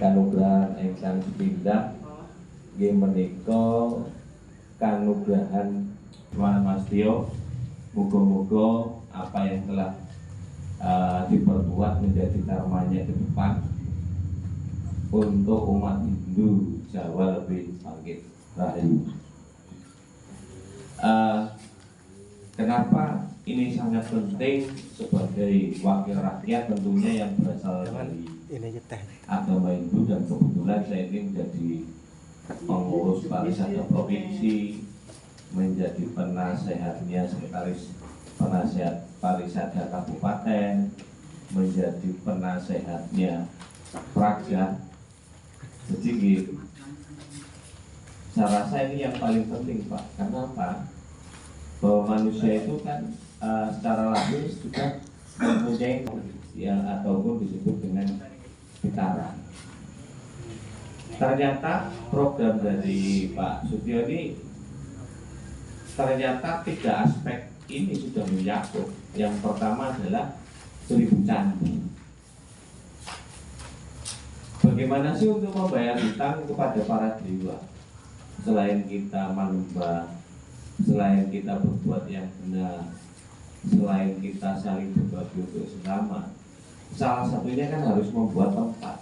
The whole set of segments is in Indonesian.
kanugrahan ingkang sepindah nggih menika kanugrahan Tuhan Mas Tio. Moga-moga apa yang telah diperbuat menjadi karmanya ke depan untuk umat Hindu Jawa lebih bangkit rahayu. Kenapa ini sangat penting sebagai wakil rakyat tentunya yang berasal dari agama Hindu, dan kebetulan saya ini menjadi pengurus pariwisata provinsi, menjadi penasehatnya sekretaris penasehat pariwisata kabupaten, menjadi penasehatnya Praja. Jadi saya rasa ini yang paling penting, Pak. Karena apa? Bahwa manusia itu kan secara lahir sudah mempunyai yang ataupun disebut dengan pitara. Ternyata program dari Pak Sutio ini ternyata 3 aspek ini sudah menyangkut. Yang pertama adalah 1000 candi. Bagaimana sih untuk membayar hutang kepada para dewa? Selain kita menyembah, selain kita berbuat yang benar, selain kita saling berbagi untuk sesama, salah satunya kan harus membuat tempat.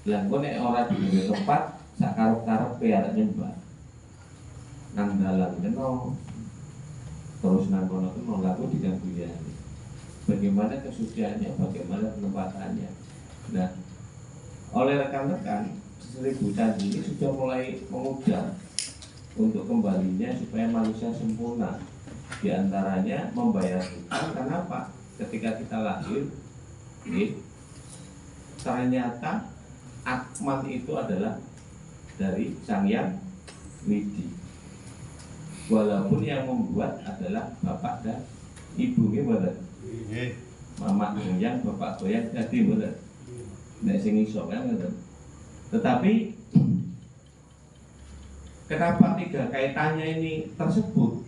Lah kok nek ora duwe tempat, sak karep-karepe arek nyembah. Nang dalan kena, terus nang kono kena, laku diganggu ya. Bagaimana kesuciannya, bagaimana penempatannya. Nah, oleh rekan-rekan 1000 candi ini sudah mulai mengudar untuk kembalinya supaya manusia sempurna. Di antaranya membayar hutang. Kenapa? Ketika kita lahir, ternyata Akmal itu adalah dari Sang Hyang Widi. Walaupun yang membuat adalah bapak dan ibu, bener. Mama goyang, bapak goyang, jadi bener. Nek sing iso kan bener. Tetapi kenapa 3 kaitannya ini tersebut?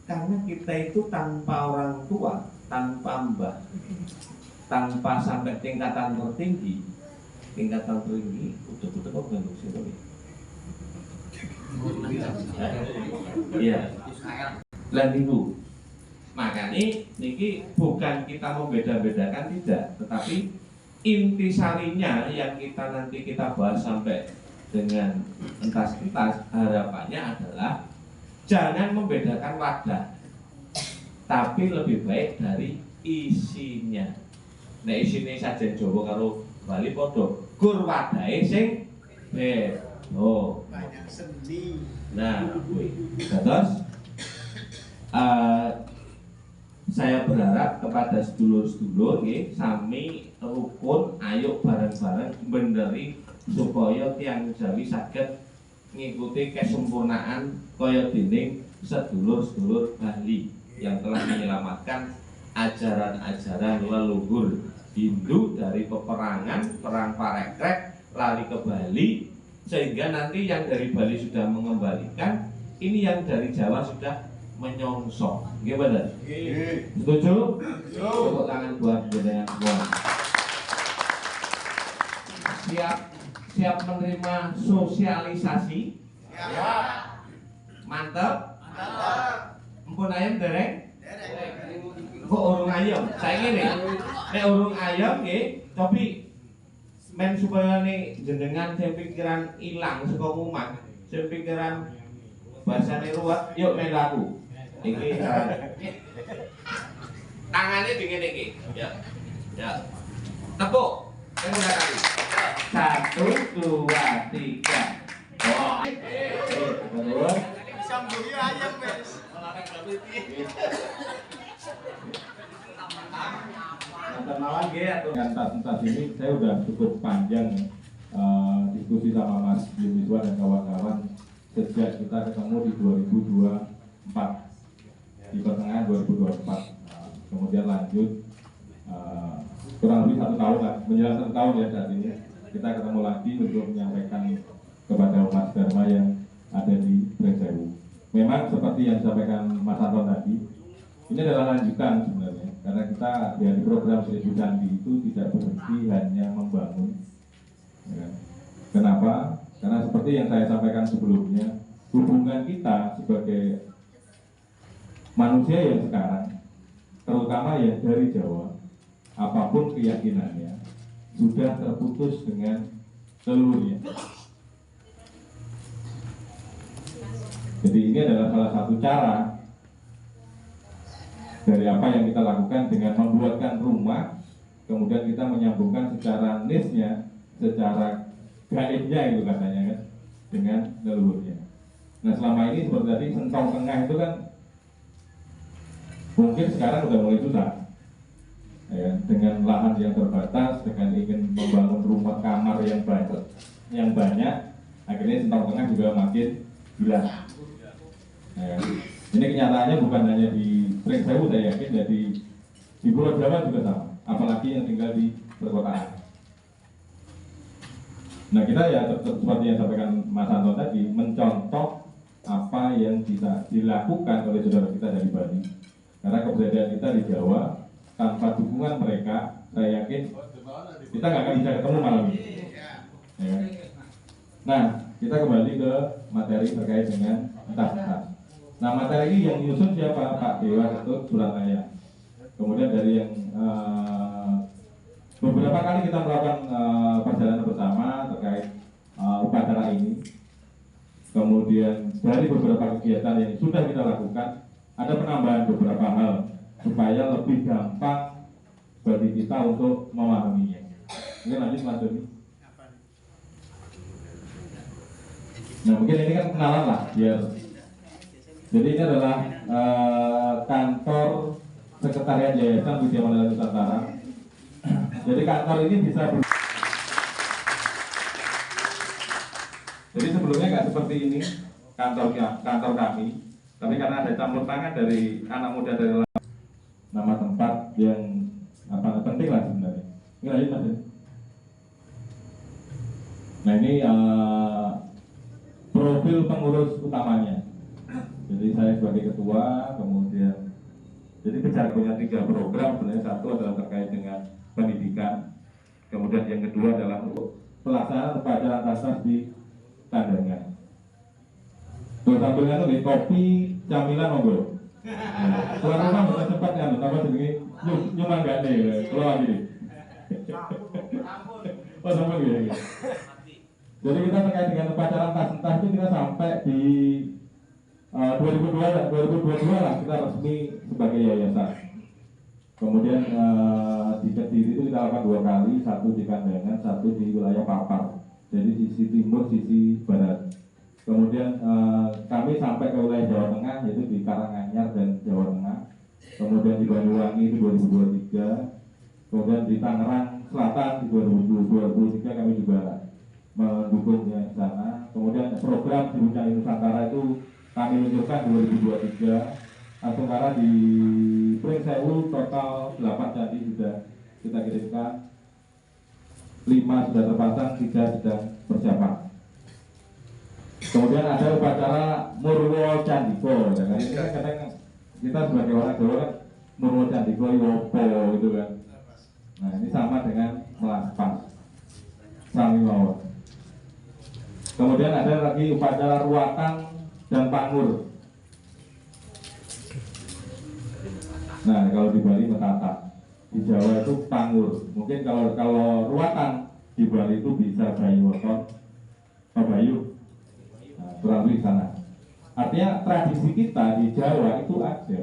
Karena kita itu tanpa orang tua, tanpa mbah, tanpa sampai tingkatan tertinggi utuh-utuh kok bentuk siapa nih? Iya. Lan ibu. Makanya niki bukan kita membeda-bedakan, tidak, tetapi intisarinya yang nanti kita bahas sampai dengan entas-entas, harapannya adalah jangan membedakan wadah, tapi lebih baik dari isinya. Nah isinya saja Jawa karo Bali podo gur wadahe sing banyak seni. Nah, terus saya berharap kepada sedulur-sedulur sami rukun, ayo bareng-bareng benderi supaya tiang Jawi saged ngikuti kesempurnaan kaya dening sedulur-sedulur Bali yang telah menyelamatkan ajaran-ajaran leluhur Hindu dari peperangan, perang Parekrek, lari ke Bali, sehingga nanti yang dari Bali sudah mengembalikan, ini yang dari Jawa sudah menyongsong. Gimana? Setuju? Tepuk tangan buat jenengan semua. Siap menerima sosialisasi? Siap. Mantap? Mantap. Empun ayam dereng? Kok urung ayam? Saya gini, nek urung ayam tapi men supaya nih jenengan sing pikiran ilang saka umat, sing pikiran bahasane ruwet, yuk melaku. Iki tangannya dingin iki. Ya. Ya. Tepuk. Yang udah kali. 1, 2, 3. Oh. Betul. Sambung ayam, guys. Kenalan atau entas ini saya udah cukup panjang diskusi sama Mas Yuniswa dan kawan-kawan sejak kita ketemu di 2024, di pertengahan 2024, kemudian lanjut kurang lebih 1 tahun lah, menjelang 1 tahun ya saat ini kita ketemu lagi untuk menyampaikan kepada umat Dharma yang ada di Brengsewu. Memang seperti yang disampaikan Mas Anton tadi, ini adalah lanjutan sebenarnya, karena kita dari program 1000 Candi itu tidak berhenti hanya membangun Ya. Kenapa? Karena seperti yang saya sampaikan sebelumnya, hubungan kita sebagai manusia yang sekarang, terutama yang dari Jawa, apapun keyakinannya, sudah terputus dengan leluhurnya. Jadi ini adalah salah satu cara dari apa yang kita lakukan dengan membuatkan rumah, kemudian kita menyambungkan secara niche-nya, secara gaibnya itu katanya kan, dengan leluhurnya. Nah selama ini seperti tadi Sentong Tengah itu kan mungkin sekarang udah mulai susah, ya, dengan lahan yang terbatas, dengan ingin membangun rumah kamar yang banyak, akhirnya Sentong Tengah juga makin gila. Ya, ini kenyataannya bukan hanya di Pringsewu, saya yakin ya di Pulau Jawa juga sama, apalagi yang tinggal di perkotaan. Nah kita ya seperti yang sampaikan Mas Anton tadi, mencontoh apa yang bisa dilakukan oleh saudara kita dari Bali. Karena keberadaan kita di Jawa, tanpa dukungan mereka, saya yakin kita nggak akan bisa ketemu malam ini. Ya. Nah, kita kembali ke materi terkait dengan entah-entah. Nah, materi ini yang nyusun siapa? Pak Dewa Ketut Surabaya. Kemudian dari yang beberapa kali kita melakukan perjalanan bersama terkait upacara ini. Kemudian dari beberapa kegiatan yang sudah kita lakukan, ada penambahan beberapa hal supaya lebih gampang bagi kita untuk memahaminya. Mungkin lanjut Mas Doni. Nah mungkin ini kan kenalan lah biar. Jadi ini adalah kantor Sekretariat Yayasan Widya Mandala Nusantara. Jadi kantor ini bisa jadi sebelumnya nggak seperti ini kantor kami, tapi karena ada campur tangan dari anak muda dari nama tempat yang penting lah sebenarnya. Ini lanjut Mas. Nah ini profil pengurus utamanya. Jadi saya sebagai ketua, kemudian jadi bicara punya 3 program sebenarnya. Satu adalah terkait dengan pendidikan, kemudian yang kedua adalah untuk pelaksanaan upacara tasas di Kandangan. Terus sampingnya itu di kopi camilan monggo. Tuan rumah bukan sempat kan, apa sedikit nyuman gak nih, keluar gini. Oh sampai gini. Jadi kita terkait dengan upacara tas itu kita sampai di 2022 lah kita resmi sebagai yayasan. Kemudian di Kediri itu kita lakukan 2 kali, satu di Kandangan, satu di wilayah Papar. Jadi sisi timur, sisi barat. Kemudian kami sampai ke wilayah Jawa Tengah, yaitu di Karanganyar dan Jawa Tengah. Kemudian di Banyuwangi itu 2023. Kemudian di Tangerang Selatan di 2023 kami juga mendukungnya di sana. Kemudian program di Bidang Nusantara itu kami luncurkan 2023. Sementara di Pringsewu total 8 candi sudah kita kirimkan, 5 sudah terpasang, 3 sedang persiapan. Kemudian ada upacara Murwo Candiko, ya kan? Ini kan kadang kita sebagai orang Jawa kan Murwo Candiko Yopo gitu kan. Nah ini sama dengan Melaspas Sami Mawon. Kemudian ada lagi upacara Ruatan dan Pangur. Nah kalau di Bali Metata, di Jawa itu Pangur. Mungkin kalau Ruatan di Bali itu bisa Bayu Woton, Bayu. Nah, kurang lebih sana. Artinya tradisi kita di Jawa itu ada.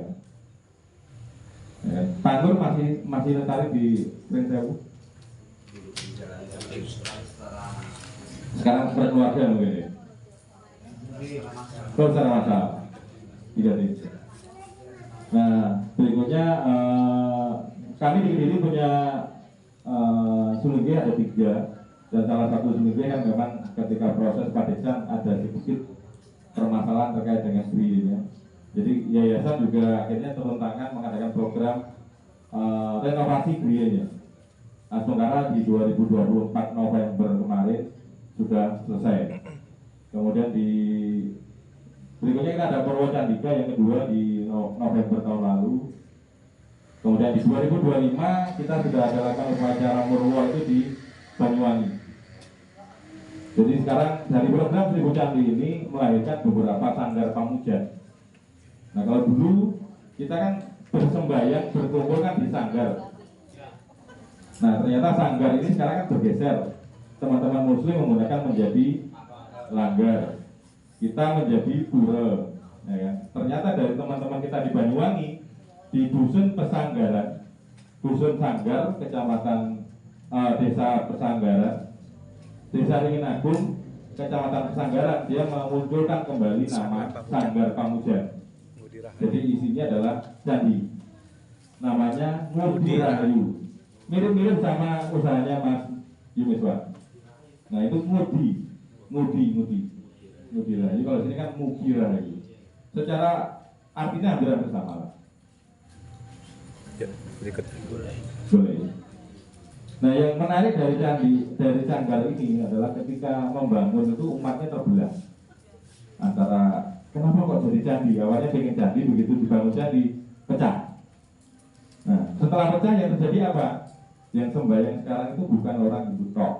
Ya, Pangur masih tertarik di Pringsewu. Sekarang berkeluarga mungkin ya. Kalau secara masalah tidak ada. Nah berikutnya kami di Kediri punya Sungai ada 3, dan salah satu Sungai kan memang ketika proses padesan ada sedikit permasalahan terkait dengan skrinya. Jadi yayasan juga akhirnya turun tangan mengadakan program renovasi grianya. Sementara di 2024 November kemarin sudah selesai. Kemudian di berikutnya kita ada Purwo Candika yang kedua di November tahun lalu. Kemudian di 2025 kita sudah adakan upacara Murwo itu di Banyuwangi. Jadi sekarang dari program Seribu Candi ini melahirkan beberapa sanggar pamuja. Nah kalau dulu kita kan bersembayang berkumpul kan di sanggar. Nah ternyata sanggar ini sekarang kan bergeser. Teman-teman muslim menggunakan menjadi langgar, kita menjadi pura. Ya kan? Ternyata dari teman-teman kita di Banyuwangi, di dusun Pesanggaran, dusun Sanggar, kecamatan desa Pesanggaran, desa Ringin Agung, kecamatan Pesanggaran, dia memunculkan kembali nama Sanggar Pamuja. Jadi isinya adalah candi, namanya Ngudi Rahayu, mirip-mirip sama usahanya Mas Yumiswa. Nah itu Ngudi Rahayu. Kalau sini kan Mugi Rahayu. Secara artinya hampir sama lah. Ya, berikut. Boleh. Nah yang menarik dari Sanggar ini adalah ketika membangun itu umatnya terbelah antara kenapa kok jadi candi? Awalnya pengen candi, begitu dibangun candi pecah. Nah setelah pecah yang terjadi apa? Yang sembahyang sekarang itu bukan orang Hindu tok.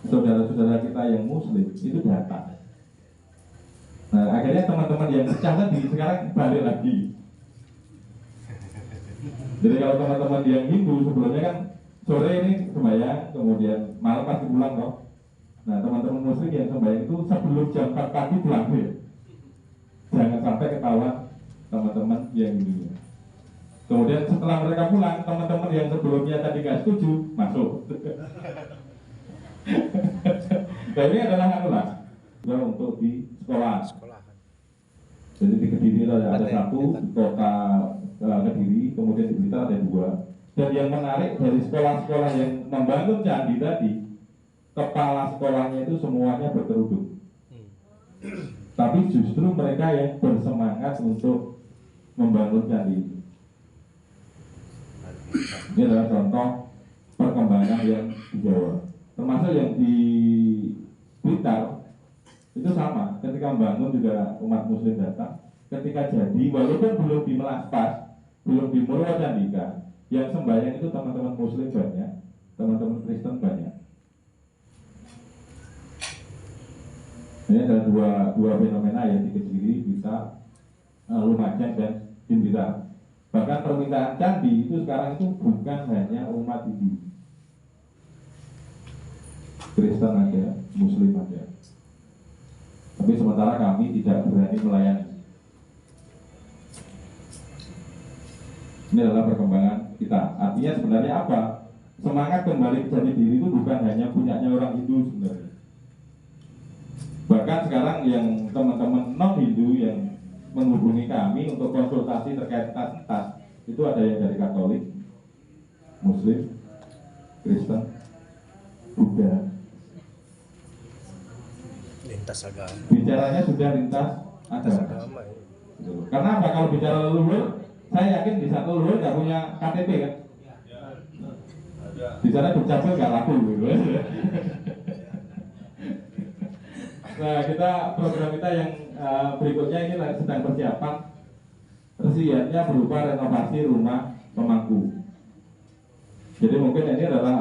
Saudara-saudara kita yang muslim itu datang. Nah akhirnya teman-teman yang pecah tadi sekarang balik lagi. Jadi kalau teman-teman yang Hindu sebelumnya kan sore ini sembahyang, kemudian malam pasti pulang kok. Nah teman-teman muslim yang sembahyang itu sebelum jam 4 pagi pulang ya. Jangan sampai ketahuan teman-teman yang Hindu. Kemudian setelah mereka pulang, teman-teman yang sebelumnya tadi gak setuju masuk. Nah ini adalah anulah untuk di sekolah. Jadi di Kediri ada satu, di kota Kediri, kemudian di Blitar ada 2. Dan yang menarik dari sekolah-sekolah yang membangun candi tadi, kepala sekolahnya itu semuanya berkerudung. Tapi justru mereka yang bersemangat untuk membangun candi. Ini adalah contoh perkembangan yang di Jawa. Termasuk yang di Blitar itu sama, ketika membangun juga umat muslim datang. Ketika jadi, walaupun belum di Melaspas, belum di Murwacandika, yang sembahyang itu teman-teman muslim banyak, teman-teman Kristen banyak. Ini ada dua fenomena yang di Kediri, bisa Lumajang dan di Blitar. Bahkan permintaan candi itu sekarang itu bukan hanya umat Hindu, Kristen ada, Muslim ada. Tapi sementara kami tidak berani melayani. Ini adalah perkembangan kita. Artinya sebenarnya apa? Semangat kembali ke jati diri itu bukan hanya punyanya orang Hindu sebenarnya. Bahkan sekarang yang teman-teman non-Hindu yang menghubungi kami untuk konsultasi terkait tas itu ada yang dari Katolik, Muslim, Kristen, Buddha. Lintas agama. Bicaranya sudah lintas agama. Karena apa? Kalau bicara leluhur, saya yakin di satu leluhur nggak punya KTP kan? Di sana dukcapil nggak laku gitu. Nah kita program kita yang berikutnya ini sedang persiapan. Persediaannya berupa renovasi rumah pemangku. Jadi mungkin ini adalah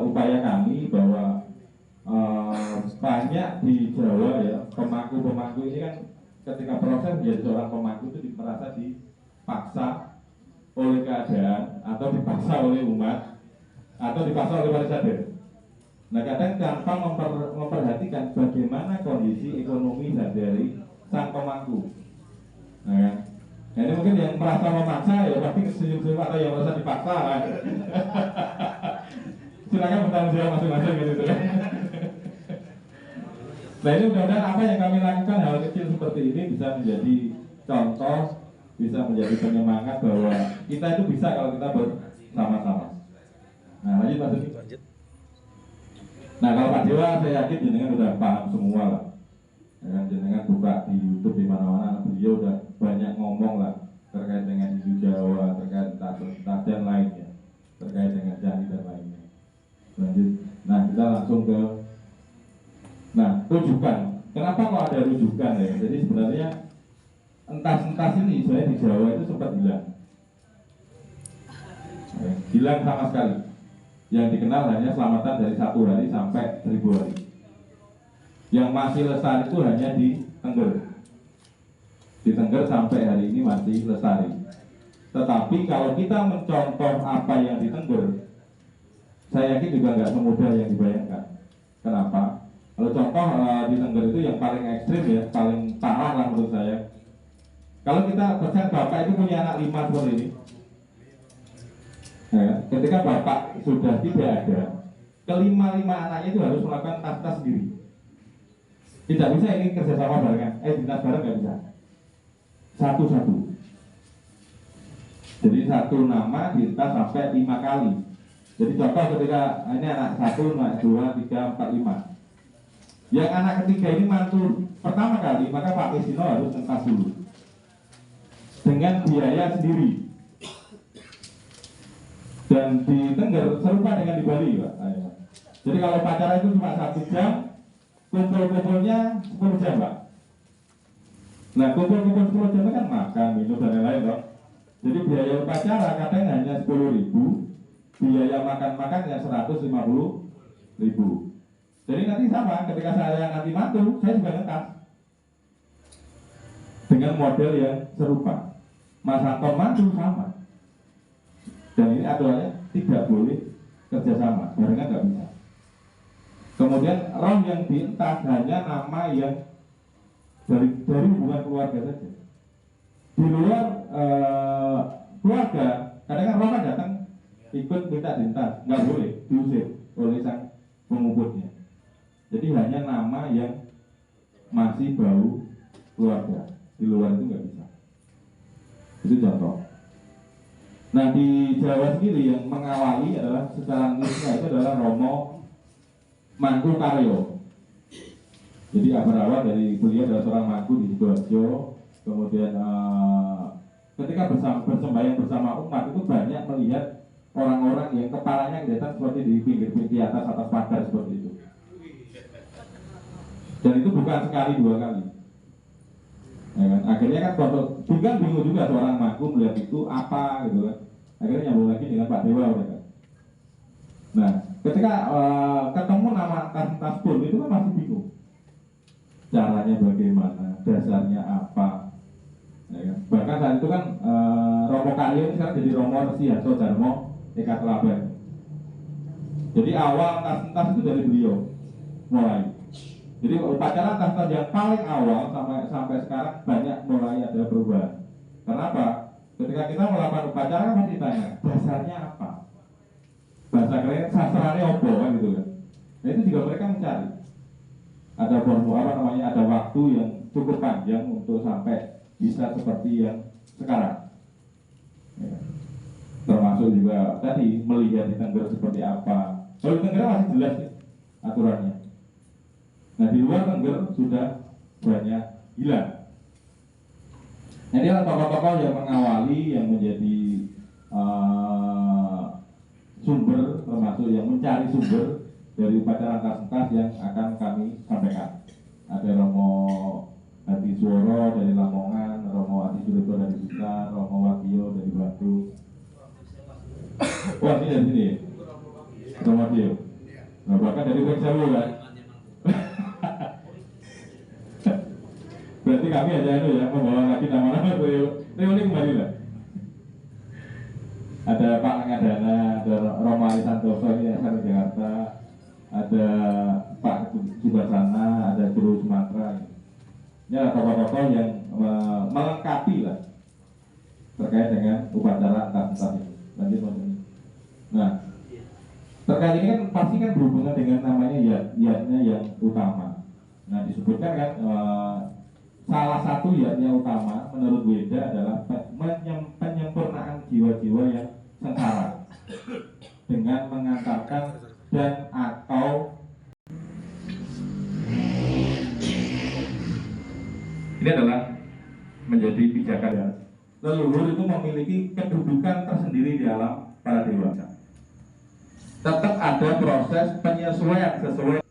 upaya kami bahwa banyak di Jawa ya pemangku-pemangku ini kan ketika proses menjadi seorang pemangku itu merasa dipaksa oleh keadaan atau dipaksa oleh umat atau dipaksa oleh wali sadar. Nah kadang tanpa memperhatikan bagaimana kondisi ekonomi dari sang pemangku. Nah ini mungkin yang merasa memaksa ya pasti senyum-senyum atau yang merasa dipaksa kan. Silakan bertanggung jawab masing-masing gitu kan. Nah ini mudah-mudahan apa yang kami lakukan hal kecil seperti ini bisa menjadi contoh, bisa menjadi penyemangat bahwa kita itu bisa kalau kita bersama-sama. Nah lanjut Pak Dudi. Nah kalau Pak Dewa saya yakin jenengan sudah paham semua lah. Ya, jenengan buka di YouTube di mana-mana, beliau udah banyak ngomong lah terkait dengan Hindu Jawa, terkait tas dan lainnya, terkait dengan candi dan lainnya. Lanjut. Nah kita langsung ke rujukan. Kenapa kok ada rujukan ya? Jadi sebenarnya entas-entas ini sebenarnya di Jawa itu sempat hilang. Hilang sama sekali. Yang dikenal hanya selamatan dari 1 hari sampai 1000 hari. Yang masih lestari itu hanya di Tengger. Di Tengger sampai hari ini masih lestari. Tetapi kalau kita mencontoh apa yang di Tengger, saya yakin juga nggak semudah yang dibayangkan. Kenapa? Kalau contoh di Tengger itu yang paling ekstrim ya, paling parah lah menurut saya. Kalau kita percaya bapak itu punya anak 5 seperti ini, ya, ketika bapak sudah tidak ada, kelima-lima anaknya itu harus melakukan tas-tas sendiri. Tidak bisa ini kerjasama barengan, dinas bareng nggak bisa. Satu-satu. Jadi satu nama ditas sampai 5 kali. Jadi contoh ketika ini anak 1, anak 2, 3, 4, 5. Yang anak ketiga ini mantu pertama kali, maka Pak Krisino harus entas dulu dengan biaya sendiri. Dan di Tengger serupa dengan di Bali, Pak. Jadi kalau pacaran itu cuma 1 jam, kumpul-kumpulnya 10 jam, Pak. Nah, kumpul-kumpul 10 jam itu kan makan, minum dan lain-lain, Pak. Jadi biaya upacara kadang hanya 10.000, biaya makan-makan yang 150.000. Jadi nanti sama, ketika saya nanti mantu, saya juga ngetas dengan model yang serupa. Mas Anton mantu sama. Dan ini aturannya tidak boleh kerjasama, barengan nggak bisa. Kemudian roh yang dientas hanya nama yang dari hubungan keluarga saja. Di luar keluarga, kadang-kadang roh kan datang ikut minta dientas, nggak boleh, diusir oleh sang pengubahnya. Jadi hanya nama yang masih bau keluarga, di luar itu nggak bisa. Itu contoh. Nah di Jawa sendiri yang mengawali adalah secara nulisnya itu adalah Romo Mangku Karyo. Jadi berawal dari beliau adalah seorang mangku di Sidoarjo. Kemudian ketika bersembahyang bersama umat itu banyak melihat orang-orang yang kepalanya kelihatan seperti di pinggir-pinggir atas pagar seperti itu. Dan itu bukan sekali 2 kali. Ya kan? Akhirnya kan bingung juga seorang mangku melihat itu apa gitu kan. Akhirnya nyambung lagi dengan Pak Dewa udah kan. Nah, ketika ketemu nama tas pun itu kan masih bingung. Caranya bagaimana, dasarnya apa. Ya kan? Bahkan saat itu kan Romo Karyo ini sekarang jadi Romo Resiharto Darmo Eka Telaban. Jadi awal tas itu dari beliau mulai. Jadi upacara tas yang paling awal sampai sekarang banyak mulai ada perubahan. Kenapa? Ketika kita melakukan upacara kan ditanya dasarnya apa, bahasa keren sastranya apa kan gitu kan. Nah itu juga mereka mencari. Ada ada waktu yang cukup panjang untuk sampai bisa seperti yang sekarang. Ya. Termasuk juga tadi melihat di Tengger seperti apa. Kalau di Tengger masih jelas ya, aturannya. Nah di luar Tengger sudah banyak hilang. Nah, ini adalah tokoh-tokoh yang mengawali, yang menjadi sumber, termasuk yang mencari sumber dari upacara tas yang akan kami sampaikan. Ada Romo Hati Suworo dari Lamongan, Romo Adi Suleto dari Blitar, Romo Wagio dari Batu. Wah ini dari sini, Romo Wagio. Nah, bahkan dari Peksawu kan. Berarti kami aja itu ya membawa lagi nama-nama Rio ini kembali lah. Ada Pak Ngadana, ada Romo Ali Santoso ini asal Jakarta, ada Pak Subasana, ada Juru Sumatera. Ini adalah tokoh-tokoh yang melengkapi lah terkait dengan upacara tas ini. Lanjut ini. Nah terkait ini kan pasti kan berhubungan dengan namanya yatnya yang utama. Nah disebutkan kan salah satu yatnya utama menurut Weda adalah penyempurnaan jiwa-jiwa yang sengsara dengan mengantarkan dan atau ini adalah menjadi pijakan ya. Leluhur itu memiliki kedudukan tersendiri di alam para dewa. Tetap ada proses penyesuaian sesuai